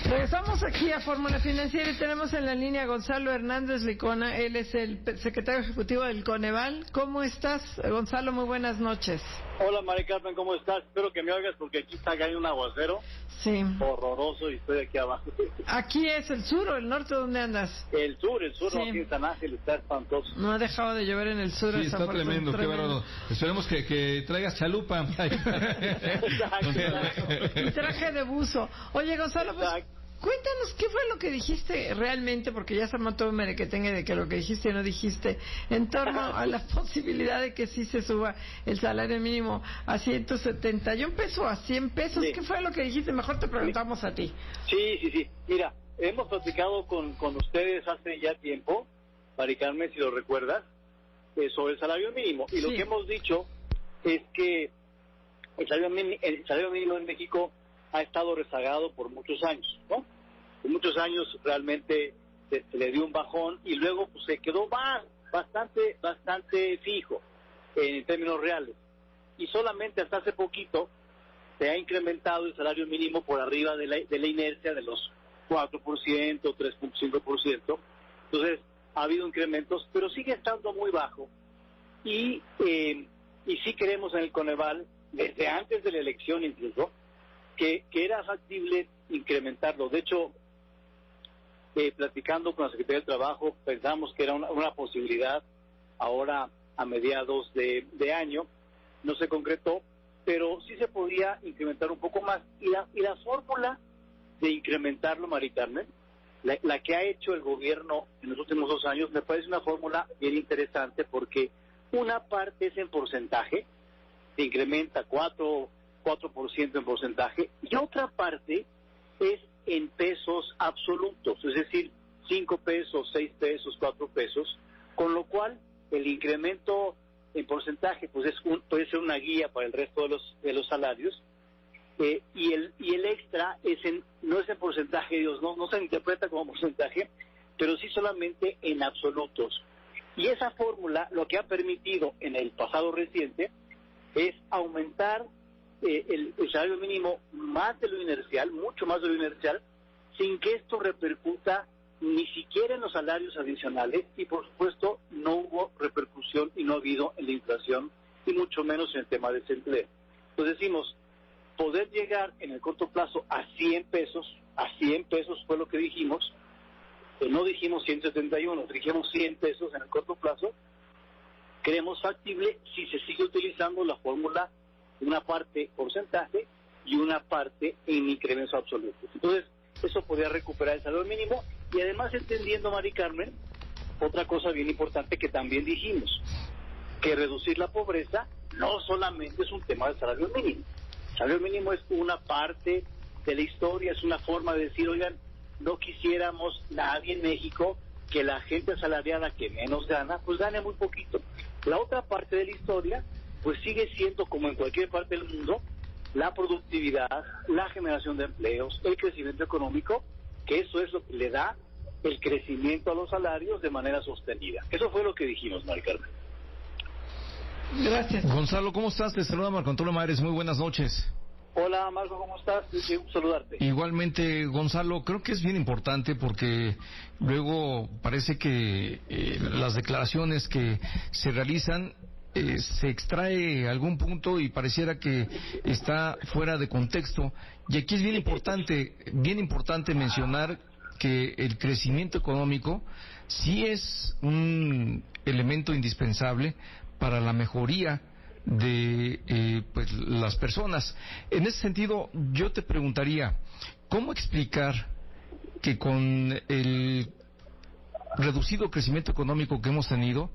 Regresamos aquí a Fórmula Financiera y tenemos en la línea a Gonzalo Hernández Licona. Él es el secretario ejecutivo del Coneval. ¿Cómo estás, Gonzalo? Muy buenas noches. Hola, Mari Carmen, ¿cómo estás? Espero que me oigas porque aquí está cayendo un aguacero. Sí. Horroroso y estoy aquí abajo. ¿Aquí es el sur o el norte? ¿Dónde andas? El sur, sí. No, aquí en San Ángel está espantoso. No ha dejado de llover en el sur. Sí, está tremendo, qué bárbaro. Esperemos que traigas chalupa. Y traje de buzo. Oye, Gonzalo, pues, cuéntanos qué fue lo que dijiste realmente, porque ya se mató un merequetengue de que lo que dijiste no dijiste, en torno a la posibilidad de que sí se suba el salario mínimo a 171 pesos, a 100 pesos. Sí. ¿Qué fue lo que dijiste? Mejor te preguntamos a ti. Sí. Mira, hemos platicado con ustedes hace ya tiempo, Mari Carmen, si lo recuerdas, sobre el salario mínimo. Y lo que hemos dicho es que el salario mínimo en México ha estado rezagado por muchos años, ¿no? Por muchos años realmente se le dio un bajón y luego pues, se quedó bastante fijo en términos reales. Y solamente hasta hace poquito se ha incrementado el salario mínimo por arriba de la inercia de los 4%, 3.5%. Entonces ha habido incrementos, pero sigue estando muy bajo. Y sí creemos en el Coneval, desde antes de la elección incluso, que era factible incrementarlo. De hecho, platicando con la Secretaría del Trabajo, pensamos que era una posibilidad ahora a mediados de año. No se concretó, pero sí se podía incrementar un poco más. Y la fórmula de incrementarlo, Mari Carmen, la que ha hecho el gobierno en los últimos 2 años, me parece una fórmula bien interesante porque una parte es en porcentaje, se incrementa 4% en porcentaje, y otra parte es en pesos absolutos, es decir, 5 pesos, 6 pesos, 4 pesos, con lo cual el incremento en porcentaje pues puede ser una guía para el resto de los salarios, y el extra no es en porcentaje, Dios, no se interpreta como porcentaje, pero sí solamente en absolutos. Y esa fórmula lo que ha permitido en el pasado reciente es aumentar el salario mínimo más de lo inercial, mucho más de lo inercial, sin que esto repercuta ni siquiera en los salarios adicionales, y por supuesto no hubo repercusión y no ha habido en la inflación, y mucho menos en el tema de desempleo. Entonces decimos, poder llegar en el corto plazo a 100 pesos fue lo que dijimos, no dijimos 171, dijimos 100 pesos en el corto plazo. Creemos factible si se sigue utilizando la fórmula, una parte porcentaje y una parte en incrementos absolutos. Entonces, eso podría recuperar el salario mínimo, y además entendiendo, Mari Carmen, otra cosa bien importante que también dijimos, que reducir la pobreza no solamente es un tema del salario mínimo. El salario mínimo es una parte de la historia, es una forma de decir, oigan, no quisiéramos nadie en México que la gente asalariada que menos gana, pues gane muy poquito. La otra parte de la historia, pues sigue siendo, como en cualquier parte del mundo, la productividad, la generación de empleos, el crecimiento económico, que eso es lo que le da el crecimiento a los salarios de manera sostenida. Eso fue lo que dijimos, Mari Carmen. Gracias. Gonzalo, ¿cómo estás? Te saluda Marco Antonio Mares, muy buenas noches. Hola, Marco, ¿cómo estás? Qué gusto saludarte. Igualmente, Gonzalo, creo que es bien importante porque luego parece que las declaraciones que se realizan se extrae algún punto y pareciera que está fuera de contexto, y aquí es bien importante mencionar que el crecimiento económico sí es un elemento indispensable para la mejoría de pues las personas. En ese sentido, yo te preguntaría, ¿cómo explicar que con el reducido crecimiento económico que hemos tenido,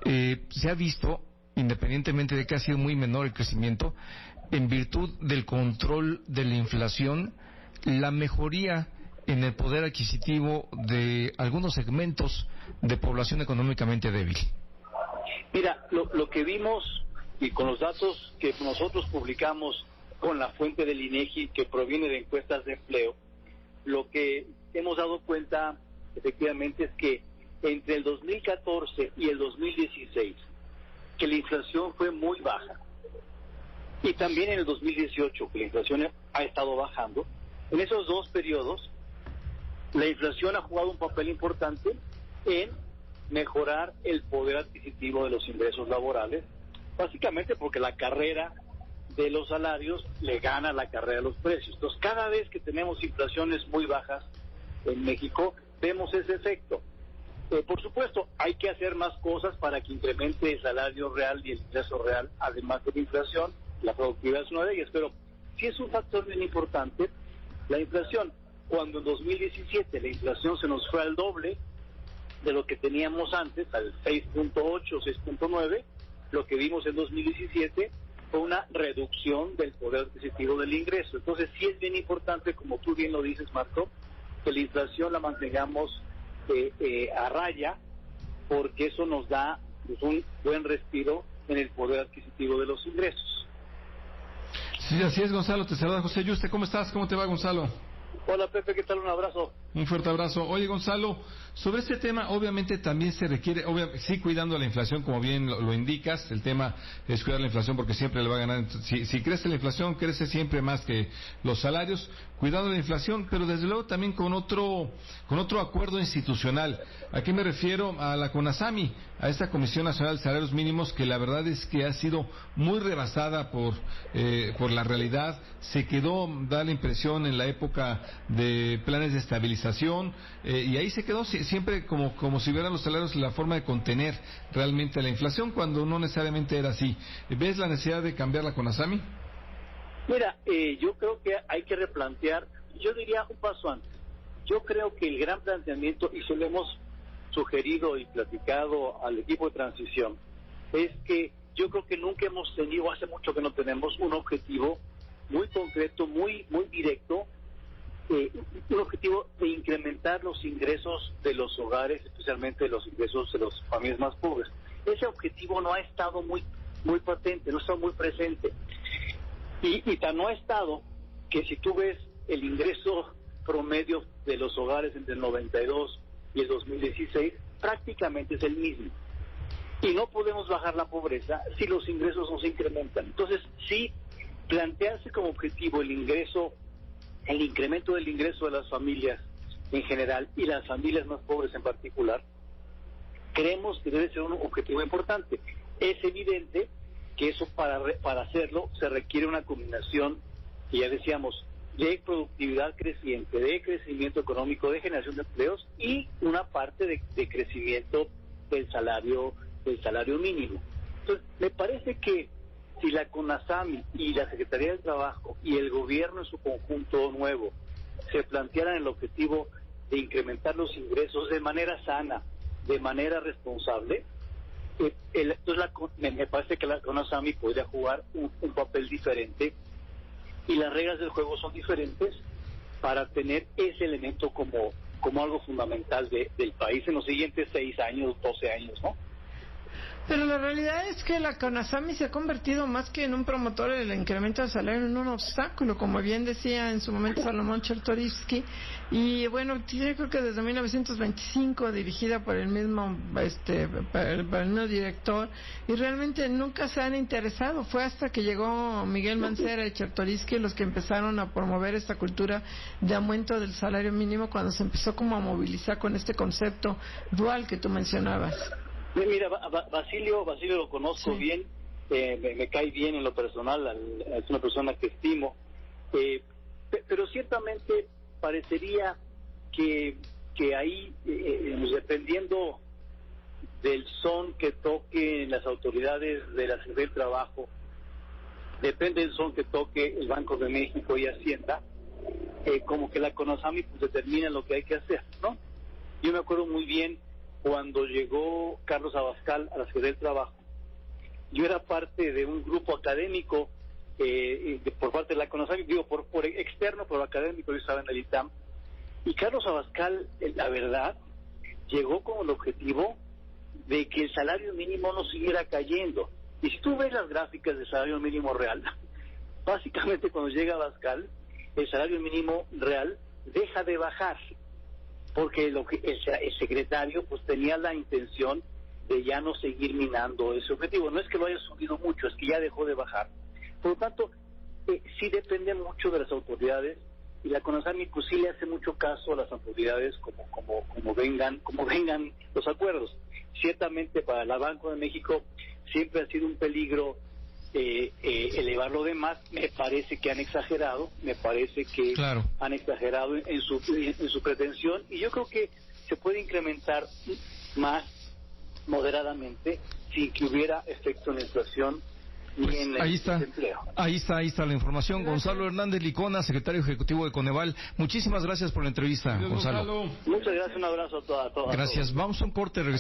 se ha visto, independientemente de que ha sido muy menor el crecimiento, en virtud del control de la inflación, la mejoría en el poder adquisitivo de algunos segmentos de población económicamente débil? Mira, lo que vimos, y con los datos que nosotros publicamos con la fuente del INEGI, que proviene de encuestas de empleo, lo que hemos dado cuenta efectivamente es que entre el 2014 y el 2016, que la inflación fue muy baja, y también en el 2018, que la inflación ha estado bajando, en esos dos periodos La inflación ha jugado un papel importante en mejorar el poder adquisitivo de los ingresos laborales, básicamente porque la carrera de los salarios le gana a la carrera de los precios. Entonces, cada vez que tenemos inflaciones muy bajas en México, vemos ese efecto. Por supuesto, hay que hacer más cosas para que incremente el salario real y el ingreso real, además de la inflación. La productividad es una de ellas, pero sí es un factor bien importante la inflación. Cuando en 2017 la inflación se nos fue al doble de lo que teníamos antes, al 6.8, 6.9, lo que vimos en 2017 fue una reducción del poder adquisitivo del ingreso. Entonces sí es bien importante, como tú bien lo dices, Marco, que la inflación la mantengamos a raya, porque eso nos da pues, un buen respiro en el poder adquisitivo de los ingresos. Sí, así es, Gonzalo. Te saluda José Yuste. ¿Cómo estás? ¿Cómo te va, Gonzalo? Hola, Pepe, ¿qué tal? Un abrazo. Un fuerte abrazo. Oye, Gonzalo, sobre este tema, obviamente también se requiere, sí, cuidando la inflación, como bien lo indicas. El tema es cuidar la inflación porque siempre le va a ganar. Si crece la inflación, crece siempre más que los salarios. Cuidando la inflación, pero desde luego también con otro acuerdo institucional. ¿A qué me refiero? A la CONASAMI, a esta Comisión Nacional de Salarios Mínimos, que la verdad es que ha sido muy rebasada por la realidad. Se quedó, da la impresión, en la época de planes de estabilización, y ahí se quedó siempre como si vieran los salarios la forma de contener realmente la inflación, cuando no necesariamente era así. ¿Ves la necesidad de cambiar la CONASAMI? Mira, yo creo que hay que replantear, yo diría un paso antes. Yo creo que el gran planteamiento, y se lo hemos sugerido y platicado al equipo de transición, es que yo creo que nunca hemos tenido, hace mucho que no tenemos un objetivo muy concreto, muy directo, un objetivo de incrementar los ingresos de los hogares, especialmente los ingresos de las familias más pobres. Ese objetivo no ha estado muy patente, no ha estado muy presente. Y tan no ha estado que si tú ves el ingreso promedio de los hogares entre el 92 y el 2016, prácticamente es el mismo. Y no podemos bajar la pobreza si los ingresos no se incrementan. Entonces, sí, plantearse como objetivo el incremento del ingreso de las familias en general y las familias más pobres en particular, creemos que debe ser un objetivo importante. Es evidente que eso para hacerlo se requiere una combinación, y ya decíamos, de productividad creciente, de crecimiento económico, de generación de empleos y una parte de crecimiento del salario mínimo. Entonces, me parece que si la CONASAMI y la Secretaría del Trabajo y el gobierno en su conjunto nuevo se plantearan el objetivo de incrementar los ingresos de manera sana, de manera responsable, entonces me parece que la CONASAMI podría jugar un papel diferente, y las reglas del juego son diferentes para tener ese elemento como algo fundamental del país en los siguientes 6 años, 12 años, ¿no? Pero la realidad es que la CONASAMI se ha convertido más que en un promotor del incremento del salario en un obstáculo, como bien decía en su momento Salomón Chertorivsky, y bueno, yo creo que desde 1925 dirigida por el mismo por el mismo director, y realmente nunca se han interesado. Fue hasta que llegó Miguel Mancera y Chertorivsky los que empezaron a promover esta cultura de aumento del salario mínimo, cuando se empezó como a movilizar con este concepto dual que tú mencionabas. Mira, Basilio lo conozco bien, me cae bien en lo personal, es una persona que estimo, pero ciertamente parecería que ahí, dependiendo del son que toquen las autoridades de la Secretaría del Trabajo, depende del son que toque el Banco de México y Hacienda, como que la CONASAMI pues determina lo que hay que hacer, ¿no? Yo me acuerdo muy bien cuando llegó Carlos Abascal a la Secretaría del Trabajo. Yo era parte de un grupo académico por parte de la CONASAMI, digo, por externo, pero académico, yo estaba en el ITAM, y Carlos Abascal, la verdad, llegó con el objetivo de que el salario mínimo no siguiera cayendo. Y si tú ves las gráficas del salario mínimo real, básicamente cuando llega Abascal, el salario mínimo real deja de bajar, porque el secretario pues tenía la intención de ya no seguir minando ese objetivo. No es que lo haya subido mucho, es que ya dejó de bajar. Por lo tanto, sí depende mucho de las autoridades y la CONASAMI pues sí le hace mucho caso a las autoridades como vengan los acuerdos. Ciertamente para la Banco de México siempre ha sido un peligro elevarlo de más. Me parece que han exagerado, han exagerado en su pretensión, y yo creo que se puede incrementar más moderadamente sin que hubiera efecto en la inflación. Pues ahí está la información. Gracias. Gonzalo Hernández Licona, secretario ejecutivo de Coneval. Muchísimas gracias por la entrevista, Gonzalo. Muchas gracias, un abrazo a todos. Gracias. Vamos a un corte, regresamos.